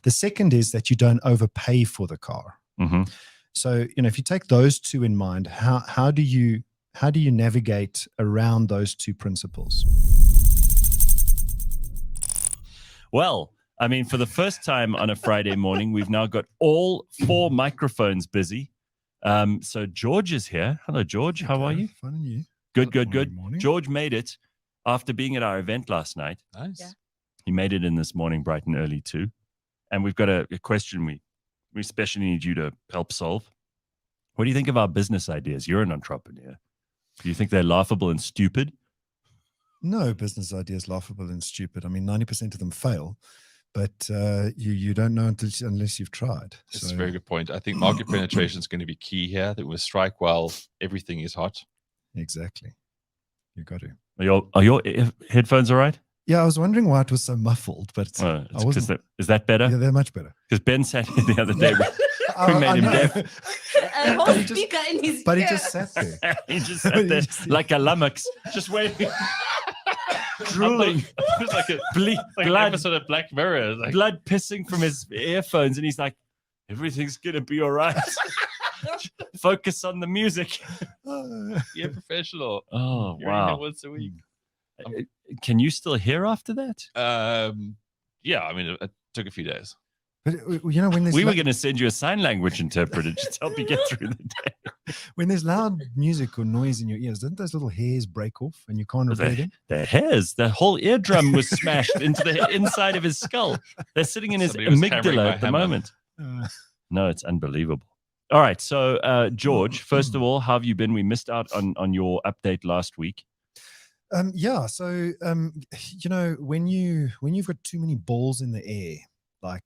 The second is that you don't overpay for the car. Mm-hmm. So, if you take those two in mind, how do you navigate around those two principles? Well, I mean, for the first time on a Friday morning, we've now got all 4 microphones busy. So George is here. Hello, George. How are you? Fine, and you? Good. Morning. George made it after being at our event last night. Nice. Yeah. He made it in this morning, bright and early too. And we've got a question we especially need you to help solve. What do you think of our business ideas? You're an entrepreneur. Do you think they're laughable and stupid? No business idea is laughable and stupid. I mean, 90% of them fail, but you don't know unless you've tried. It's a very good point. I think market penetration is going to be key here. That we strike while everything is hot. Exactly. You got to. Are your headphones all right? Yeah, I was wondering why it was so muffled, but Is that better? Yeah, they're much better. Because Ben sat here the other day. We made him deaf. A whole speaker in his But he ear. just sat there. He just sat there like a lummox, just waiting, drooling. It was like an blood, episode of Black Mirror. Like, blood pissing from his earphones, and he's like, "Everything's gonna be all right. Focus on the music." be a professional. Oh You're in here wow! once a week. Can you still hear after that? Yeah, I mean, it took a few days. But when there's We were going to send you a sign language interpreter to help you get through the day. when there's loud music or noise in your ears, don't those little hairs break off and you can't repair them? The hairs, the whole eardrum was smashed into the inside of his skull. They're sitting in his Somebody was hammering amygdala my at the hammer. moment. Uh, No, it's unbelievable. All right, so George, first of all, how have you been? We missed out on your update last week. Yeah. So, when you've got too many balls in the air, like,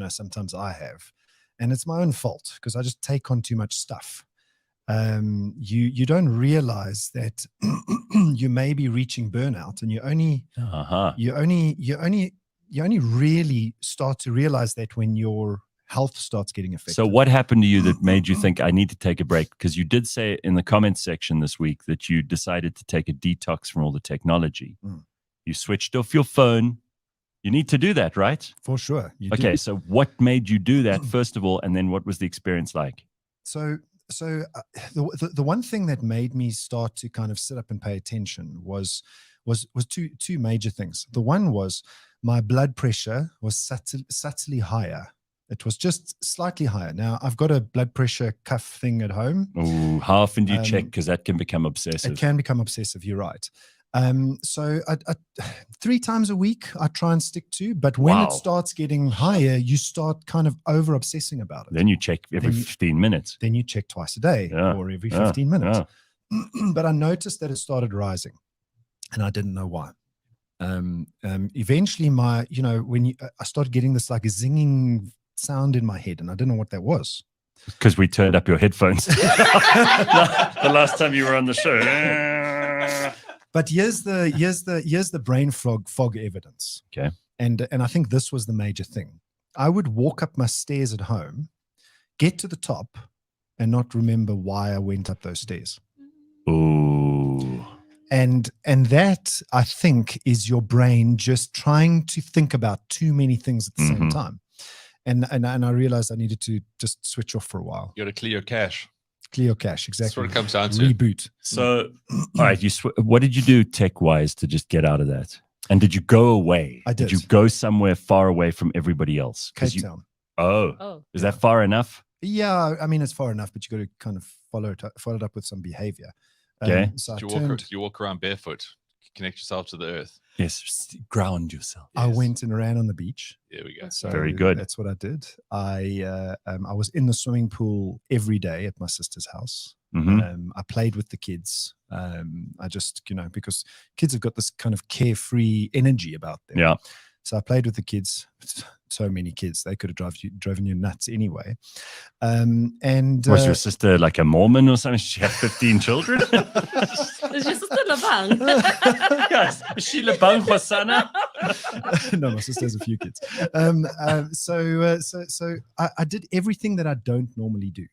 sometimes I have, and it's my own fault because I just take on too much stuff. You don't realize that you may be reaching burnout, and you only really start to realize that when your health starts getting affected. So what happened to you that made you think I need to take a break? Because you did say in the comments section this week that you decided to take a detox from all the technology. You switched off your phone. You need to do that, right? For sure. You Okay, do. so what made you do that, first of all, and then what was the experience like? So the one thing that made me start to kind of sit up and pay attention was two major things. The one was my blood pressure was subtly higher. It was just slightly higher. Now, I've got a blood pressure cuff thing at home. Ooh, how often do you check? Because that can become obsessive. It can become obsessive. You're right. So I 3 times a week I try and stick to, but when it starts getting higher, you start kind of over obsessing about it. Then you check every 15 minutes. Then you check twice a day or every 15 minutes. But I noticed that it started rising, and I didn't know why. Eventually, I started getting this like a zinging sound in my head, and I didn't know what that was. Because we turned up your headphones the last time you were on the show. But here's the brain fog evidence. Okay. And I think this was the major thing. I would walk up my stairs at home, get to the top, and not remember why I went up those stairs. Ooh. And that, I think, is your brain just trying to think about too many things at the same time. And I realized I needed to just switch off for a while. You got to clear your cache. Clear your cache, exactly. That's what it comes down to. Reboot. So, all right, what did you do tech-wise to just get out of that? And did you go away? I did. Did you go somewhere far away from everybody else? Cape Town. Is that far enough? Yeah, I mean, it's far enough, but you got to kind of follow it up with some behavior. Okay. So you walk around barefoot, connect yourself to the earth. Yes, just ground yourself. I went and ran on the beach. There we go. So very good. That's what I did. I was in the swimming pool every day at my sister's house. I played with the kids. I just, because kids have got this kind of carefree energy about them. Yeah. So I played with the kids. So many kids, they could have driven you nuts anyway. And was your sister like a Mormon or something? She had 15 children. Is your sister Labang? Yes, is she Labang Hosanna? No, my sister has a few kids. So I did everything that I don't normally do,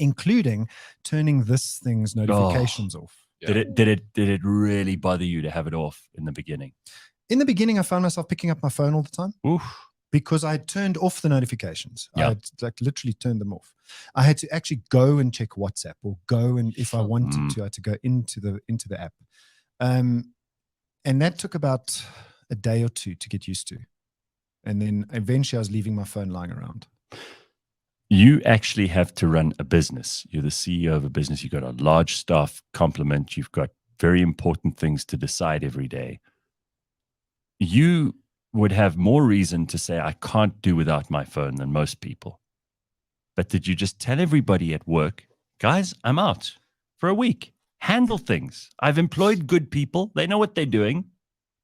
including turning this thing's notifications off. Yeah. Did it really bother you to have it off in the beginning? In the beginning, I found myself picking up my phone all the time. Oof. because I had turned off the notifications. Yeah. I had like literally turned them off. I had to actually go and check WhatsApp, or go, and if I wanted to, I had to go into the app. And that took about a day or two to get used to. And then eventually I was leaving my phone lying around. You actually have to run a business. You're the CEO of a business. You've got a large staff complement. You've got very important things to decide every day. You would have more reason to say, I can't do without my phone than most people. But did you just tell everybody at work, guys, I'm out for a week. Handle things. I've employed good people. They know what they're doing.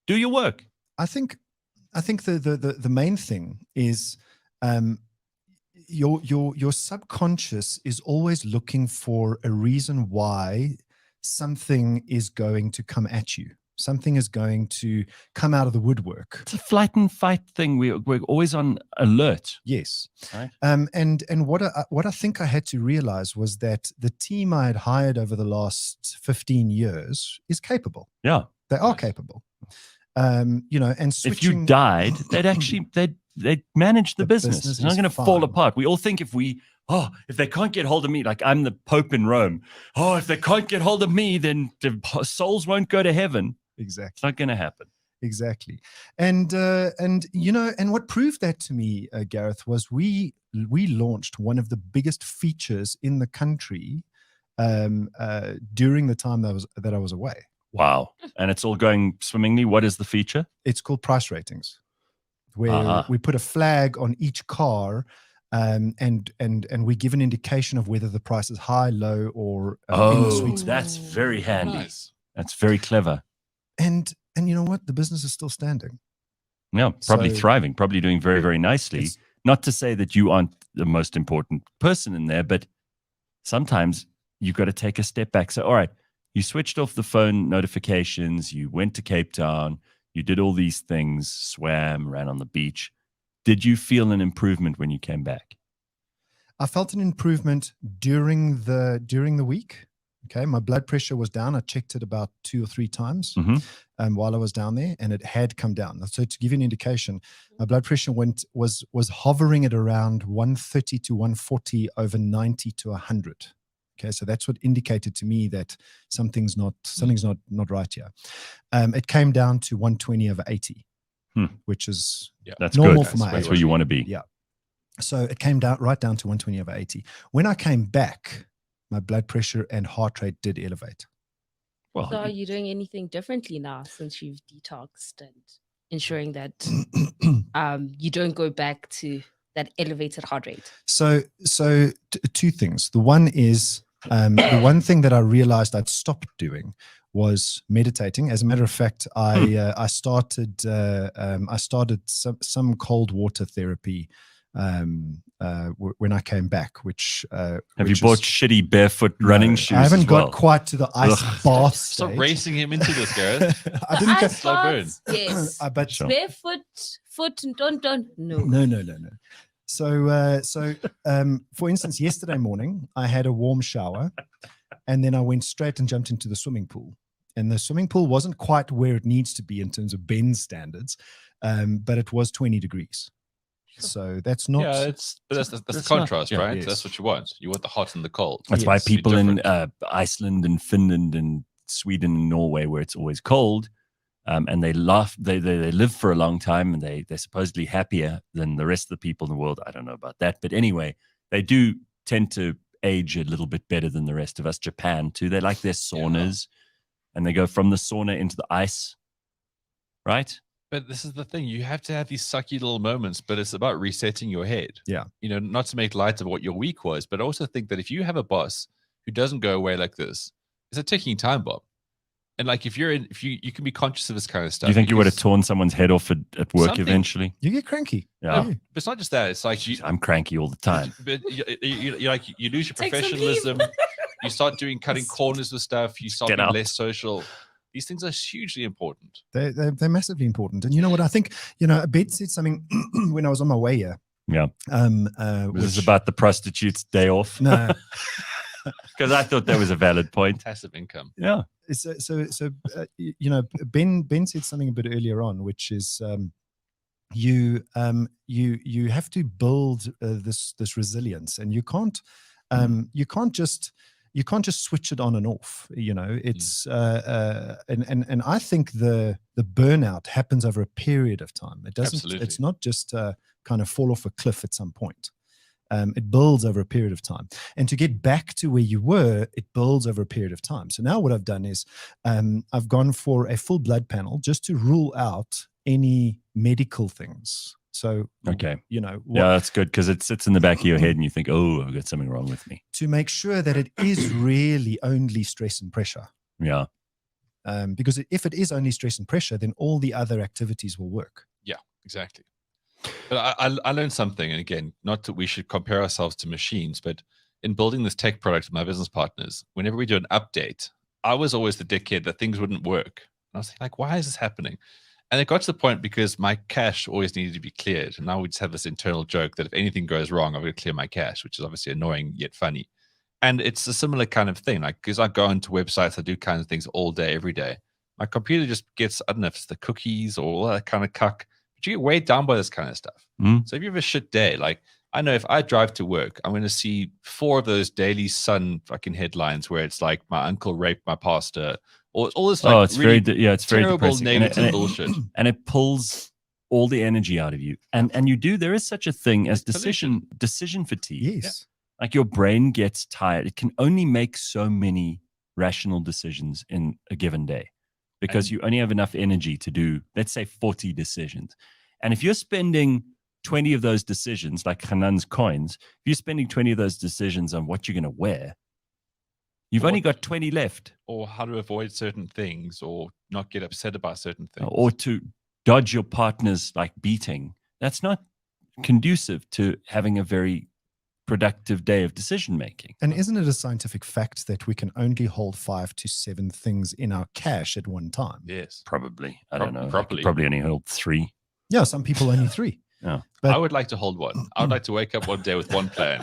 Do your work. I think the main thing is your subconscious is always looking for a reason why something is going to come at you. Something is going to come out of the woodwork. It's a flight and fight thing. We're always on alert. Yes. Right. And what I think I had to realize was that the team I had hired over the last 15 years is capable. Yeah. They are capable. And switching, if you died, they'd manage the business. It's not going to fall apart. We all think if they can't get hold of me, like I'm the Pope in Rome. Oh, if they can't get hold of me, then the souls won't go to heaven. Exactly. It's not going to happen. Exactly. And what proved that to me, Gareth, was we launched one of the biggest features in the country during the time that I was away. Wow. And it's all going swimmingly. What is the feature? It's called price ratings, where we put a flag on each car, and we give an indication of whether the price is high, low, or in the sweet spot. That's very handy. Nice. That's very clever. And you know what? The business is still standing. Yeah, probably So thriving, probably doing very, very nicely. Not to say that you aren't the most important person in there, but sometimes you've got to take a step back. So, all right, you switched off the phone notifications, you went to Cape Town, you did all these things, swam, ran on the beach. Did you feel an improvement when you came back? I felt an improvement during the week. Okay, my blood pressure was down. I checked it about 2 or 3 times while I was down there, and it had come down. So to give you an indication, my blood pressure was hovering at around 130 to 140 over 90 to 100. Okay, so that's what indicated to me that something's not right here. It came down to 120 over 80, which is that's normal good. for my age. That's where you want to be. Yeah. So it came down right down to 120 over 80. When I came back, my blood pressure and heart rate did elevate. Well, So are you doing anything differently now since you've detoxed and ensuring that you don't go back to that elevated heart rate? So 2 things. The one is the one thing that I realized I'd stopped doing was meditating. As a matter of fact, I started some cold water therapy when I came back. Have you bought shitty barefoot running shoes? I haven't as well? got quite to the ice bath stage. Stop racing him into this, Gareth. I didn't The go. ice baths, yes. But Barefoot, foot, don't. No. No. So, for instance, yesterday morning, I had a warm shower, and then I went straight and jumped into the swimming pool. And the swimming pool wasn't quite where it needs to be in terms of Ben's standards, but it was 20 degrees. So that's not. Yeah, that's the contrast, right? Yes. That's what you want. You want the hot and the cold. That's why Yes. people Be in different. Iceland and Finland and Sweden and Norway, where it's always cold, and they live for a long time, and they're supposedly happier than the rest of the people in the world. I don't know about that, but anyway, they do tend to age a little bit better than the rest of us. Japan too, they like their saunas, and they go from the sauna into the ice, right? But this is the thing. You have to have these sucky little moments, but it's about resetting your head. Yeah. Not to make light of what your week was, but also think that if you have a boss who doesn't go away like this, it's a ticking time bomb. And like if you can be conscious of this kind of stuff. Do you think you would have torn someone's head off at work Something. eventually? You get cranky. Yeah. Yeah. But it's not just that. It's like I'm cranky all the time. But you lose your Take some professionalism. You start cutting corners with stuff. You start Get being out. less social. These things are hugely important. They're massively important. And you know what? I think, Ben said something when I was on my way here. Yeah. This is about the prostitute's day off. No. Because I thought that was a valid point. Passive income. Yeah. So Ben said something a bit earlier on, which is you have to build this resilience, and you can't just switch it on and off. It's and I think the burnout happens over a period of time. It doesn't. Absolutely. It's not just kind of fall off a cliff at some point. It builds over a period of time, and to get back to where you were, it builds over a period of time. So now what I've done is I've gone for a full blood panel just to rule out any medical things. So, Okay. yeah, that's good, because it sits in the back of your head and you think, oh, I've got something wrong with me. to make sure that it is really only stress and pressure. Yeah. Because if it is only stress and pressure, then all the other activities will work. Yeah, exactly. But I learned something, and again, not that we should compare ourselves to machines, but in building this tech product with my business partners, whenever we do an update, I was always the dickhead that things wouldn't work. And I was like, why is this happening? And it got to the point because my cache always needed to be cleared. And now we just have this internal joke that if anything goes wrong, I'm going to clear my cache, which is obviously annoying yet funny. And it's a similar kind of thing. Like, because I go onto websites, I do kinds of things all day, every day. My computer just gets, I don't know if it's the cookies or all that kind of cuck, but you get weighed down by this kind of stuff. So if you have a shit day, like I know if I drive to work, I'm going to see 4 of those Daily Sun fucking headlines where it's like my uncle raped my pastor, or all this like it's really it's very terrible depressing. negative bullshit. And it pulls all the energy out of you. And there is such a thing as decision fatigue. Yes. Like your brain gets tired. It can only make so many rational decisions in a given day because you only have enough energy to do, let's say, 40 decisions. And if you're spending 20 of those decisions, like Hanan's coins, if you're spending 20 of those decisions on what you're going to wear, you've only got 20 left. Or how to avoid certain things, or not get upset about certain things. Or to dodge your partner's like beating. That's not conducive to having a very productive day of decision making. And isn't it a scientific fact that we can only hold 5 to 7 things in our cache at one time? Yes. Probably. I don't know. Probably. Probably only hold 3. Yeah, some people only 3. Yeah. But I would like to hold one. I would like to wake up one day with one plan.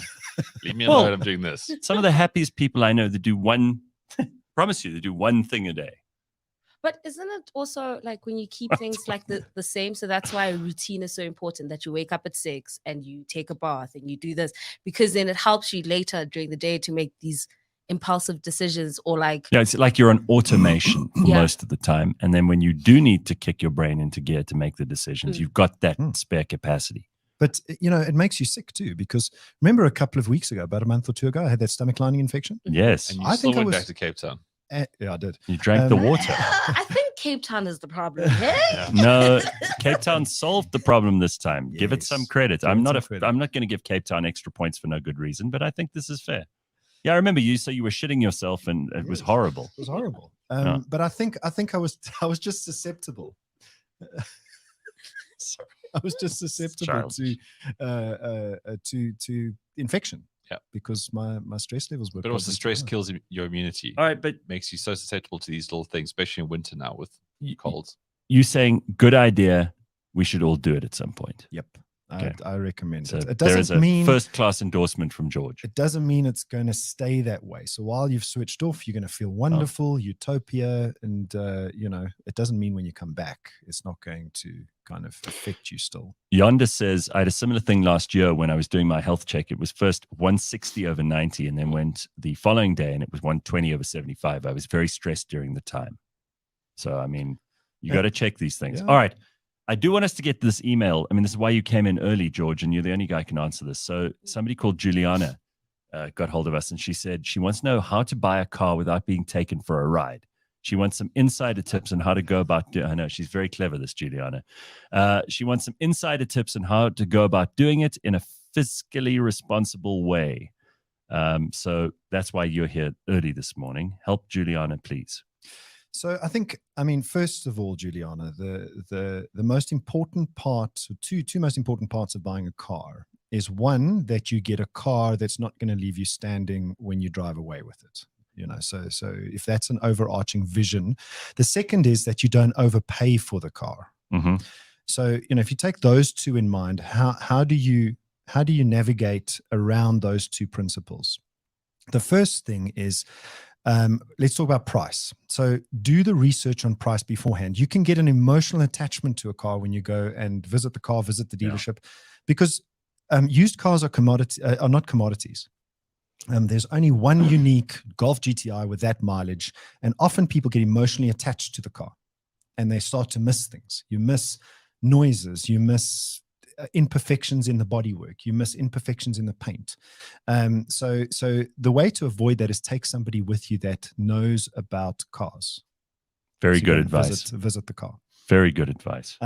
Leave me alone. I'm doing this. Some of the happiest people I know that do one, promise you, they do one thing a day. But isn't it also like when you keep things like the same? So that's why routine is so important, that you wake up at 6 and you take a bath and you do this, because then it helps you later during the day to make these impulsive decisions, or like. Yeah, it's like you're on automation for most of the time. And then when you do need to kick your brain into gear to make the decisions, you've got that spare capacity. But, it makes you sick too, because remember a couple of weeks ago, about a month or 2 ago, I had that stomach lining infection. Yes. And you still went back to Cape Town. Yeah, I did. You drank the water. I think Cape Town is the problem. No, Cape Town solved the problem this time. Give it Yes. some credit. Give I'm it not some credit. I'm not going to give Cape Town extra points for no good reason, but I think this is fair. Yeah, I remember you. So you were shitting yourself, and it was horrible. It was horrible. Yeah. But I think I was just susceptible. Sorry, I was just susceptible to infection. Yeah, because my stress levels were. But also, probably stress too high. kills your immunity. All right, but Makes you so susceptible to these little things, especially in winter now with colds. you saying good idea? We should all do it at some point. Yep, Okay. I recommend So it. It there is doesn't a mean first-class endorsement from George. It doesn't mean it's going to stay that way. So while you've switched off, you're going to feel wonderful, utopia, and it doesn't mean when you come back, it's not going to kind of affect you still. Yonder says, I had a similar thing last year when I was doing my health check. It was first 160/90 and then went the following day and it was 120/75. I was very stressed during the time. So, I mean, you got to check these things. Yeah. All right. I do want us to get this email. I mean, this is why you came in early, George, and you're the only guy who can answer this. So somebody called Juliana got hold of us and she said she wants to know how to buy a car without being taken for a ride. She wants some insider tips on how to go about I know she's very clever, this Juliana. She wants some insider tips on how to go about doing it in a fiscally responsible way. So that's why you're here early this morning. Help Juliana, please. So I mean, first of all, Juliana, the most important part, two most important parts of buying a car is, one, that you get a car that's not going to leave you standing when you drive away with it. So if that's an overarching vision. The second is that you don't overpay for the car. Mm-hmm. So, if you take those two in mind, how do you navigate around those two principles? The first thing is, Let's talk about price. So do the research on price beforehand. You can get an emotional attachment to a car when you go and visit the car, visit the dealership, because used cars are not commodities. There's only one unique Golf GTI with that mileage, and often people get emotionally attached to the car, and they start to miss things. You miss noises, you miss imperfections in the bodywork, you miss imperfections in the paint. So the way to avoid that is take somebody with you that knows about cars. Very good advice. Visit the car. Very good advice.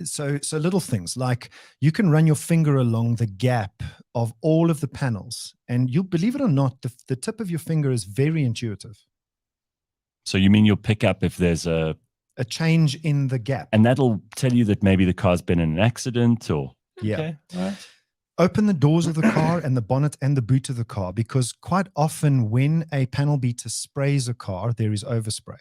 So little things like you can run your finger along the gap of all of the panels, and you'll, believe it or not, the tip of your finger is very intuitive. So you mean you'll pick up if there's a change in the gap, and that'll tell you that maybe the car's been in an accident, or yeah. Okay. All right. Open the doors of the car and the bonnet and the boot of the car, because quite often when a panel beater sprays a car, there is overspray.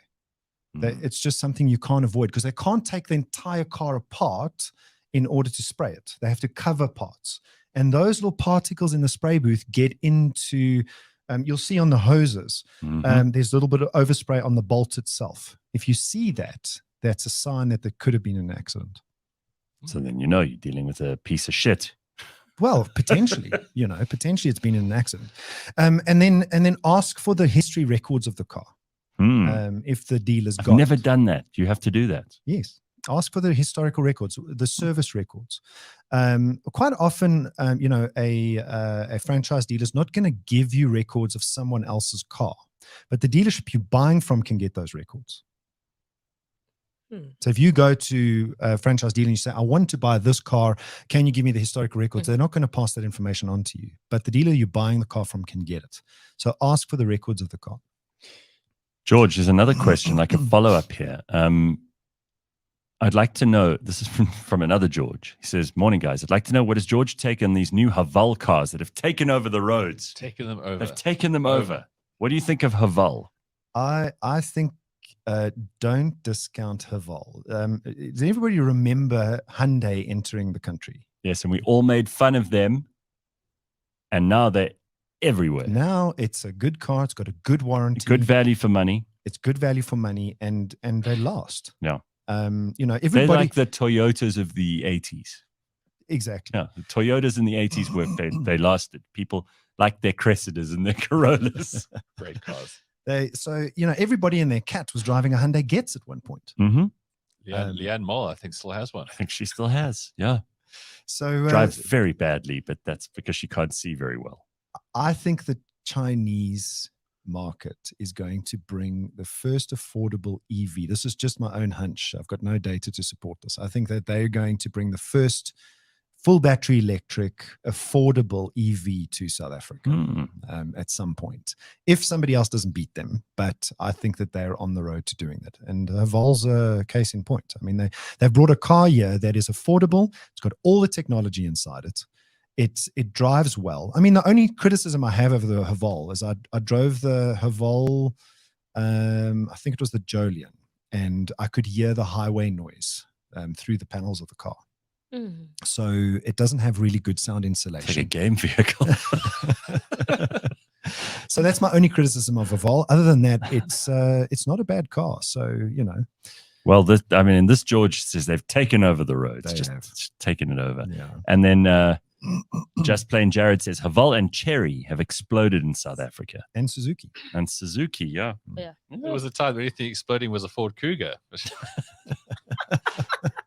It's just something you can't avoid, because they can't take the entire car apart in order to spray it. They have to cover parts. And those little particles in the spray booth get into, you'll see on the hoses, there's a little bit of overspray on the bolt itself. If you see that, that's a sign that there could have been an accident. So then you're dealing with a piece of shit. Well, potentially, potentially it's been in an accident. And then ask for the history records of the car. If the dealer's got. I've never done that. You have to do that. Yes. Ask for the historical records, the service records. Quite often, a franchise dealer is not going to give you records of someone else's car, but the dealership you're buying from can get those records. So if you go to a franchise dealer and you say, I want to buy this car, can you give me the historical records? They're not going to pass that information on to you, but the dealer you're buying the car from can get it. So ask for the records of the car. George, there's another question, like a follow-up here. I'd like to know, this is from another George. He says, morning, guys. I'd like to know, what does George take on these new Haval cars that have taken over the roads? Taken them over. They've taken them over. What do you think of Haval? I think don't discount Haval. Does everybody remember Hyundai entering the country? Yes, and we all made fun of them, and now they're everywhere. Now it's a good car. It's got a good warranty. Good value for money. It's good value for money, and they last. Yeah. Everybody. They're like the Toyotas of the 80s. Exactly. Yeah, the Toyotas in the 80s were they lasted. People like their Cressidas and their Corollas. Great cars. Everybody in their cat was driving a Hyundai Getz at one point. Leanne Moll, I think, still has one. I think she still has. Yeah. So drives very badly, but that's because she can't see very well. I think the Chinese market is going to bring the first affordable EV. This is just my own hunch. I've got no data to support this. I think that they're going to bring the first full battery electric affordable EV to South Africa at some point, if somebody else doesn't beat them. But I think that they're on the road to doing that. And Haval's a case in point. I mean, they've brought a car here that is affordable. It's got all the technology inside it. It drives well. I mean, the only criticism I have of the Haval is I drove the Haval, I think it was the Jolion, and I could hear the highway noise through the panels of the car. So it doesn't have really good sound insulation. Like a game vehicle. So that's my only criticism of Haval. Other than that, it's not a bad car. So, Well, this George says they've taken over the roads. They Just have. taken it over. Yeah. And then Just Plain Jared says Haval and Cherry have exploded in South Africa. And Suzuki. And Suzuki, yeah. Yeah. There was a time when anything exploding was a Ford Cougar.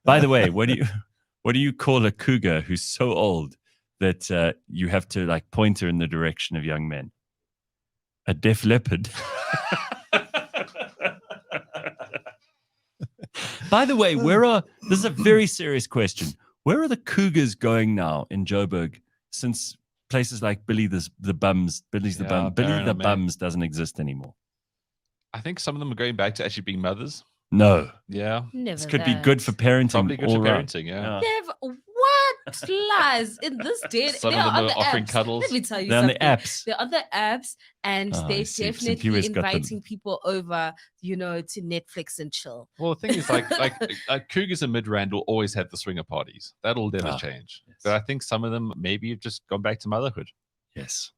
By the way, what do you call a cougar who's so old that you have to like point her in the direction of young men? A deaf leopard. By the way, this is a very serious question. Where are the cougars going now in Joburg, since places like Billy the Bums doesn't exist anymore? I think some of them are going back to actually being mothers. No. Yeah. Never. This could be good for parenting. Probably good for parenting, yeah. What lies in this day? Some They're of them on are the offering apps. cuddles. Let me tell you They're on something. the apps. They're on the apps, and Oh, I they're see. St. definitely Peter's got them. inviting people over, to Netflix and chill. Well, the thing is, like cougars and Midrand will always have the swinger parties. That'll never change. Yes. But I think some of them maybe have just gone back to motherhood. Yes.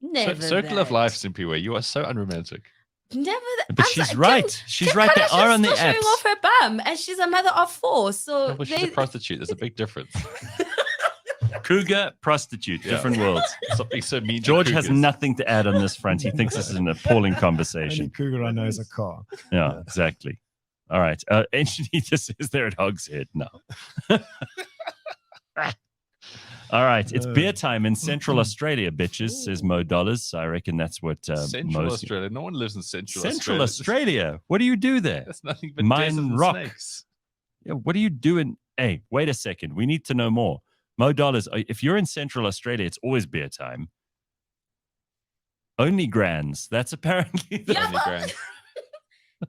Never. Circle of that. life, simply where you are so unromantic. Never. But she's right. She's right. They are on the showing off apps. her bum, and she's a mother of 4. So No, but she's a prostitute. There's a big difference. Cougar, prostitute, different worlds. Stop being so mean. to George has cougars. nothing to add on this front. He thinks this is an appalling Only conversation. cougar I know is a car. Yeah, exactly. All right. Engineer says they're at Hogshead. No. All right. It's beer time in Central Australia, bitches, says Mo Dollars. I reckon that's what Central Australia. No one lives in Central Australia. What do you do there? That's nothing but Mine desert and rock. snakes. Yeah, what do you do in? Hey, wait a second. We need to know more. Mo Dollars, if you're in Central Australia, it's always beer time. Only grands. That's apparently the Yeah, Only grand.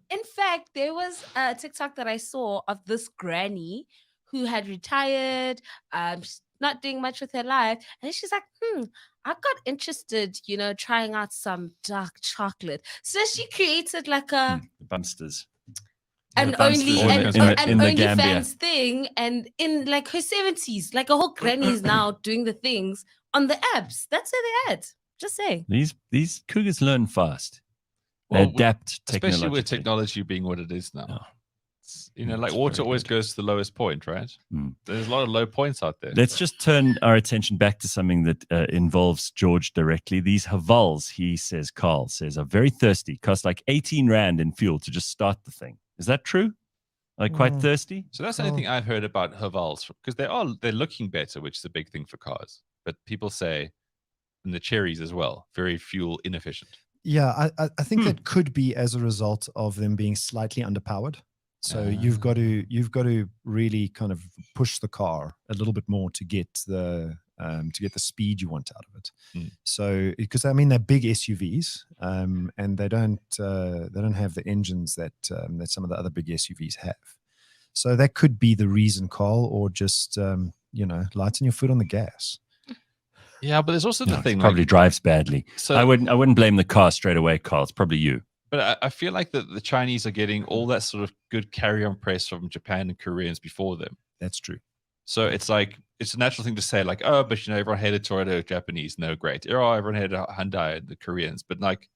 in fact, there was a TikTok that I saw of this granny who had retired, she's not doing much with her life, and she's like, I got interested, trying out some dark chocolate. So she created like a Bumsters. an Bumsters in the Gambia. OnlyFans thing, and in like her 70s, like a whole granny is now doing the things on the apps. That's where they're at. Just saying. These cougars learn fast. They Well, adapt Especially technologically. with technology being what it is now. Oh. Like It's water very always good. goes to the lowest point, right? Mm. There's a lot of low points out there. Let's just turn our attention back to something that involves George directly. These Havals, Carl says, are very thirsty. Cost like 18 Rand in fuel to just start the thing. Is that true? Like quite thirsty? So that's the only thing I've heard about Havals, because they're looking better, which is a big thing for cars. But people say, and the cherries as well, very fuel inefficient. Yeah, I think that could be as a result of them being slightly underpowered. So you've got to really kind of push the car a little bit more to get the speed you want out of it. So because I mean they're big SUVs, and they don't have the engines that some of the other big SUVs have. So that could be the reason, Carl, or just lighten your foot on the gas. Yeah, but there's also the thing. Probably drives badly. So I wouldn't blame the car straight away, Carl. It's probably you. But I feel like that the Chinese are getting all that sort of good carry-on press from Japan and Koreans before them. That's true. So it's like, it's a natural thing to say like, oh, but everyone hated Toyota, Japanese, no, great. Oh, everyone hated Hyundai, the Koreans. But like,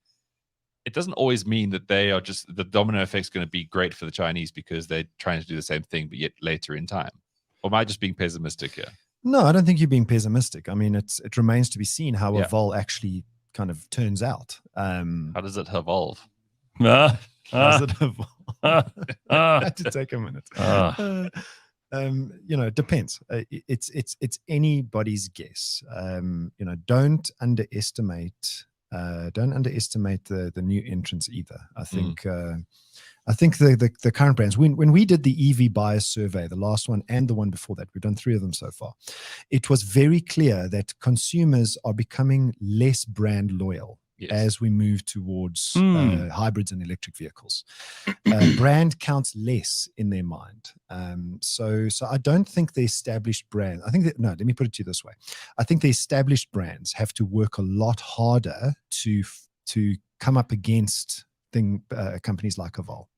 it doesn't always mean that they are just, the domino effect is going to be great for the Chinese because they're trying to do the same thing, but yet later in time. Or am I just being pessimistic here? No, I don't think you're being pessimistic. I mean, it remains to be seen how a Vol actually kind of turns out. How does it evolve? How's it evolve? I had to take a minute. It depends. It's anybody's guess. Don't underestimate the new entrants either. I think the current brands, when we did the EV buyer survey, the last one and the one before that, we've done 3 of them so far, it was very clear that consumers are becoming less brand loyal as we move towards hybrids and electric vehicles. Brand counts less in their mind. So I don't think the established brand, let me put it to you this way. I think the established brands have to work a lot harder to come up against companies like Evolve.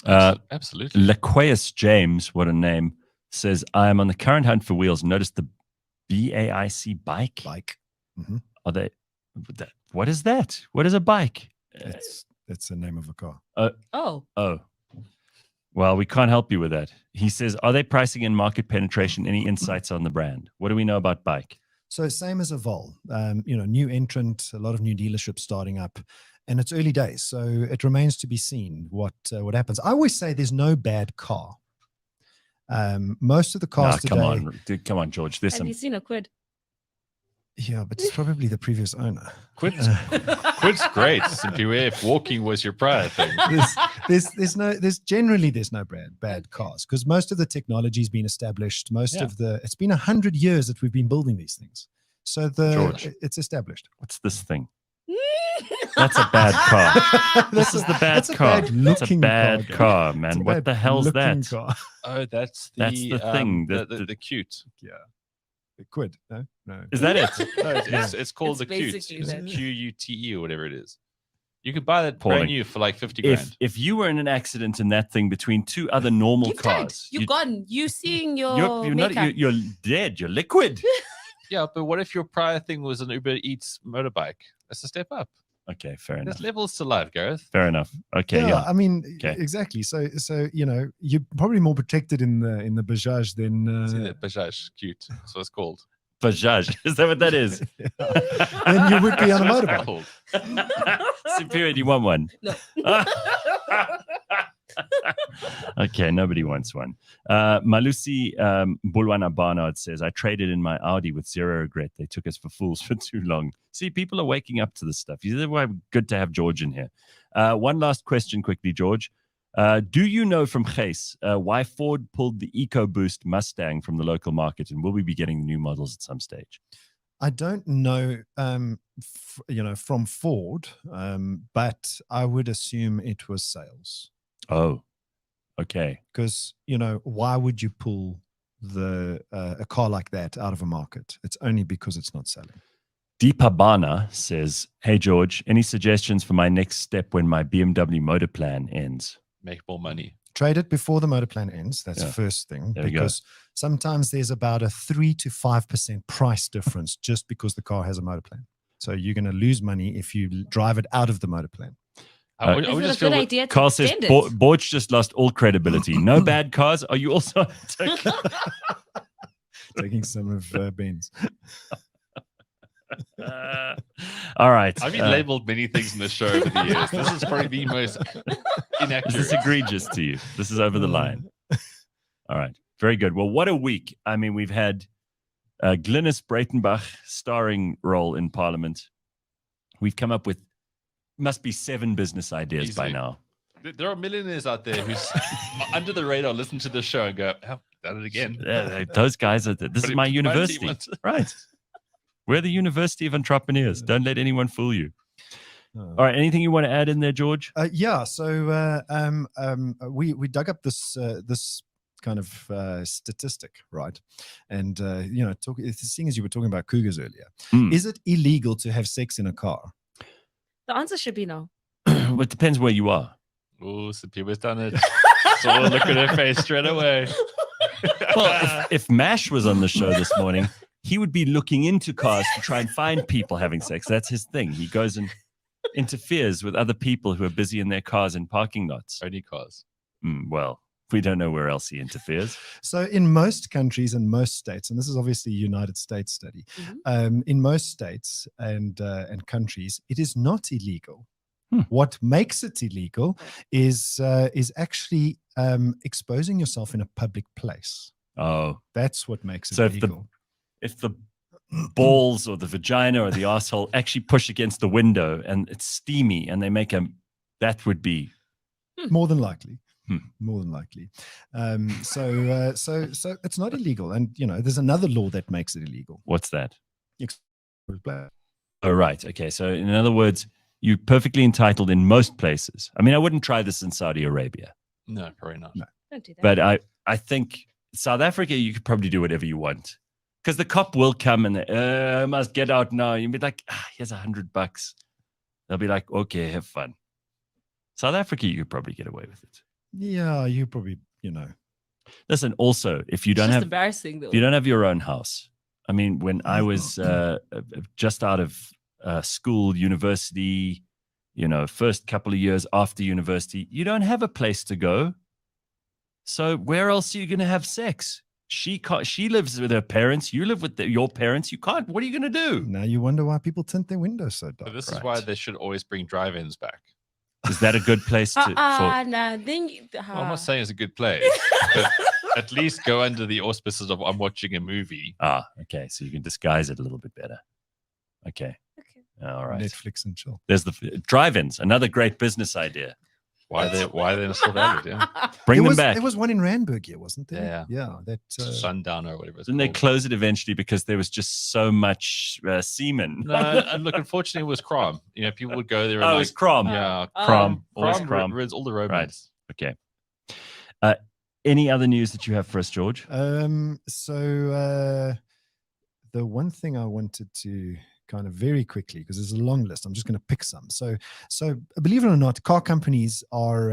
Absolutely. Laqueus James, what a name, says, I am on the current hunt for wheels. Notice the BAIC bike. Mm-hmm. Are they? What is that? What is a bike? It's the name of a car. Oh. Well, we can't help you with that. He says, are they pricing in market penetration? Any insights on the brand? What do we know about bike? So same as Evolve, new entrant, a lot of new dealerships starting up. And it's early days, so it remains to be seen what happens. I always say there's no bad car. Most of the cars today. Come on, George. Have you seen a Quid? Yeah, but it's probably the previous owner. Quid's great. Simply if walking was your prior thing. There's generally no bad cars because most of the technology's been established. It's been 100 years that we've been building these things. So it's established. What's this thing? That's a bad car. This is the bad car. That's a bad car, man. What the hell's that? Car. Oh, that's the thing. The cute. Yeah. The Quid. No. Is that it? No, it's called It's the Qute. basically It's that. QUTE or whatever it is. You could buy that Pauling. brand new for like 50 grand. If you were in an accident in that thing between 2 other normal You've cars, died. You're gone. You seeing your you're makeup. you're dead. You're liquid. Yeah, but what if your prior thing was an Uber Eats motorbike? That's a step up. Okay, fair enough. There's levels to life, Gareth. Fair enough. Okay, yeah. I mean, Okay. exactly. So you're probably more protected in the Bajaj than See that Bajaj, cute. That's what it's called. Bajaj. Is that what that is? then you would be on a That's what motorbike. it's called. Superior, do you want one? No. Okay, nobody wants one. Malusi Bulwana Barnard says, I traded in my Audi with zero regret. They took us for fools for too long. See, people are waking up to this stuff. This is why good to have George in here. One last question quickly, George. Do you know from Gijs why Ford pulled the EcoBoost Mustang from the local market, and will we be getting the new models at some stage? I don't know, from Ford, but I would assume it was sales. Oh, okay. Because, why would you pull a car like that out of a market? It's only because it's not selling. Deepabana says, hey, George, any suggestions for my next step when my BMW motor plan ends? Make more money. Trade it before the motor plan ends. That's Yeah. the first thing. There you go. Because sometimes there's about a 3 to 5% price difference just because the car has a motor plan. So you're going to lose money if you drive it out of the motor plan. I would Is it just a good feel idea to Carl says, extend it? Borch just lost all credibility. No bad cars. Are you also Taking some of Ben's. all right. I've been labeled many things in the show over the years. This is probably the most Is inaccurate. this egregious to you? This is over the line. All right. Very good. Well, what a week. I mean, we've had Glynis Breitenbach starring role in Parliament. We've come up with, must be 7 business ideas by Easily. now. There are millionaires out there who's under the radar, listen to the show and go, oh, done it again. Yeah, those guys are, this is But my it- university. fancy Right. We're the University of Entrepreneurs. Don't let anyone fool you. Oh. All right. Anything you want to add in there, George? Yeah. So we dug up this kind of statistic, right? And seeing as you were talking about cougars earlier, Hmm. is it illegal to have sex in a car? The answer should be no. Well, it depends where you are. Oh, Sapiwa's done it. So look at her face straight away. Well, if Mash was on the show this morning, he would be looking into cars to try and find people having sex. That's his thing. He goes and interferes with other people who are busy in their cars in parking lots. Only cars. Well, we don't know where else he interferes. So in most countries and most states, and this is obviously a United States study, in most states and countries, it is not illegal. What makes it illegal is actually exposing yourself in a public place. Oh, That's what makes it so illegal. if the balls or the vagina or the asshole actually push against the window and it's steamy and they make that would be More than likely. More than likely. So it's not illegal. And, there's another law that makes it illegal. what's that? Black. Oh, right. Okay. So in other words, you're perfectly entitled in most places. I mean, I wouldn't try this in Saudi Arabia, No, probably not. No. Don't do that. but I think South Africa, you could probably do whatever you want because the cop will come and I must get out now. You'll be like, here's $100. They'll be like, okay, have fun. South Africa, you could probably get away with it. Yeah, you probably, Listen, also, if you It's don't just have embarrassing though. if you don't have your own house, I mean, when I was just out of school, university, first couple of years after university, you don't have a place to go. So where else are you going to have sex? She lives with her parents. You live with your parents. You can't. What are you going to do? now you wonder why people tint their windows so dark. But this is Right. why they should always bring drive-ins back. Is that a good place to? Nah. Then Well, I'm not saying it's a good place, but at least go under the auspices of I'm watching a movie. Okay. So you can disguise it a little bit better. Okay. All right. Netflix and chill. There's the drive-ins. Another great business idea. Why they're still valid? Yeah, Bring them was, back. There was one in Randburg here, wasn't there? Yeah. Yeah. That Sundowner or whatever. It's Didn't they called. close it eventually because there was just so much semen? No, and look, unfortunately, it was Crom. People would go there. And Oh, it was Crom. Yeah, Crom. Always Crom Crom. ruins all the romance. Okay. Any other news that you have for us, George? So the one thing I wanted to kind of very quickly, because there's a long list, I'm just going to pick some. So believe it or not, car companies are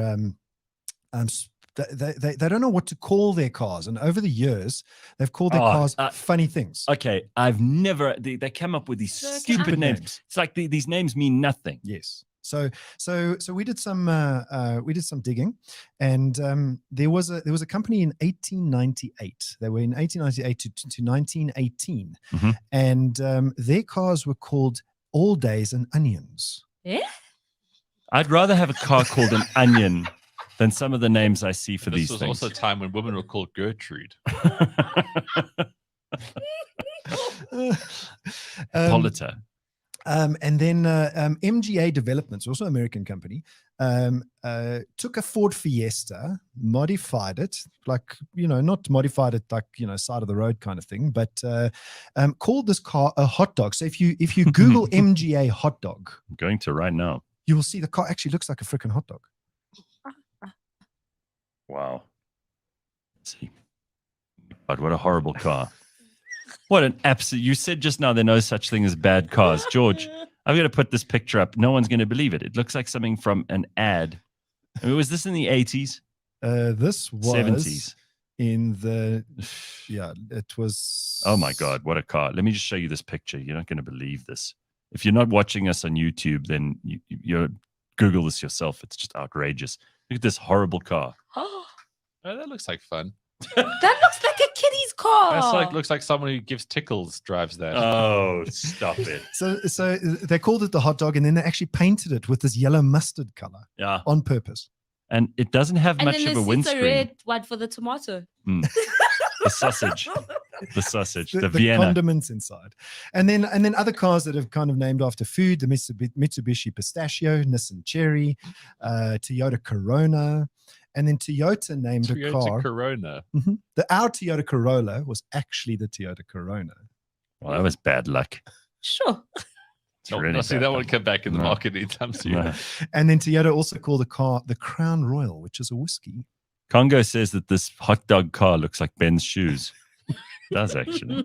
They don't know what to call their cars. And over the years, they've called their cars funny things. Okay, I've never. They come up with these stupid names. It's like these names mean nothing. Yes. So we did some digging, and there was a company in 1898. They were in 1898 to 1918, and their cars were called All Days and Onions. Yeah. I'd rather have a car called an onion than some of the names I see for these things. This was also a time when women were called Gertrude. Polita. And then MGA Developments, also an American company, took a Ford Fiesta, modified it, like, not modified it like, side of the road kind of thing, but called this car a hot dog. So if you Google MGA hot dog, I'm going to right now. You will see the car actually looks like a freaking hot dog. Wow. Let's see. God, what a horrible car. What an absolute. You said just now there's no such thing as bad cars. George, I'm going to put this picture up. No one's going to believe it. It looks like something from an ad. I mean, was this in the 80s? This was 70s. In the, it was. Oh my God, what a car. Let me just show you this picture. You're not going to believe this. If you're not watching us on YouTube, then you Google this yourself. It's just outrageous. Look at this horrible car. Oh, that looks like fun. That looks like a kiddie's car. Looks like someone who gives tickles drives that. Oh, stop it. So they called it the hot dog, and then they actually painted it with this yellow mustard color on purpose. And it doesn't have much of a windscreen. And then the red one for the tomato. The sausage. The sausage, the Vienna. Condiments inside. And then other cars that have kind of named after food, the Mitsubishi Pistachio, Nissan Cherry, Toyota Corona. And then Toyota named a car. Toyota Corona. Our Toyota Corolla was actually the Toyota Corona. Well, that was bad luck. Sure. Really see that one come back in the market anytime soon. No. And then Toyota also called the car the Crown Royal, which is a whiskey. Congo says that this hot dog car looks like Ben's shoes. It does actually.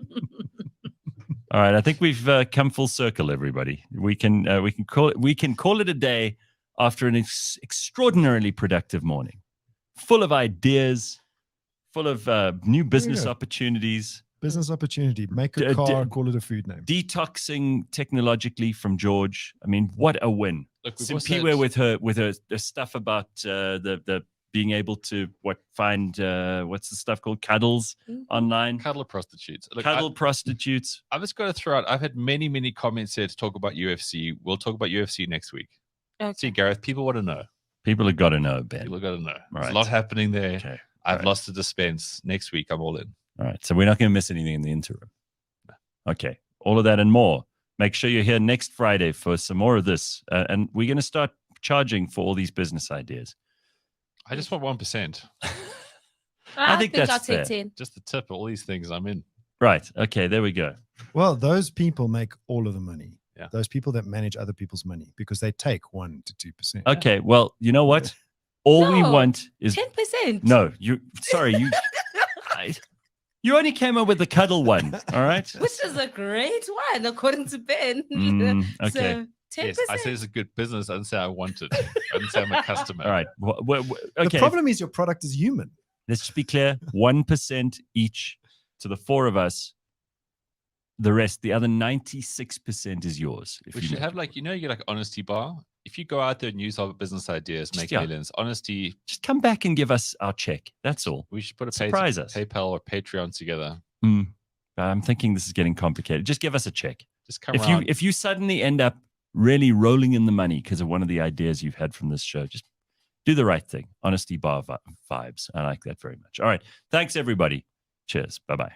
All right, I think we've come full circle, everybody. We can call it a day after an extraordinarily productive morning, full of ideas, full of new business opportunities. Business opportunity. Make a car, call it a food name. Detoxing technologically from George. I mean, what a win. Look, Simpiwe with her stuff about the being able to find what's the stuff called cuddles online. Cuddle prostitutes. Look, prostitutes. I've just got to throw out. I've had many comments here to talk about UFC. We'll talk about UFC next week. Okay. See, Gareth, people want to know. People have got to know, Ben. People have got to know. Right. There's a lot happening there. Okay. I've lost the dispense. Next week, I'm all in. All right. So we're not going to miss anything in the interim. Okay. All of that and more. Make sure you're here next Friday for some more of this. And we're going to start charging for all these business ideas. I just want 1%. I think that's I'll fair. take 10. Just the tip of all these things I'm in. Right. Okay. There we go. Well, those people make all of the money. Yeah. Those people that manage other people's money because they take 1 to 2%. Okay. Well, you know what? All we want is 10%. No, you only came up with the cuddle one. All right. Which is a great one, according to Ben. Okay. So 10%. Yes, I say it's a good business. I didn't say I want it. I didn't say I'm a customer. All right. The Okay. problem is your product is human. Let's just be clear. 1% each to the four of us. The rest, the other 96% is yours. We should have you get like honesty bar. If you go out there and use our business ideas, make millions, honesty. Just come back and give us our check. That's all. We should put a Surprise us. PayPal or Patreon together. I'm thinking this is getting complicated. Just give us a check. Just come around. If you suddenly end up really rolling in the money because of one of the ideas you've had from this show, just do the right thing. Honesty bar vibes. I like that very much. All right. Thanks, everybody. Cheers. Bye-bye.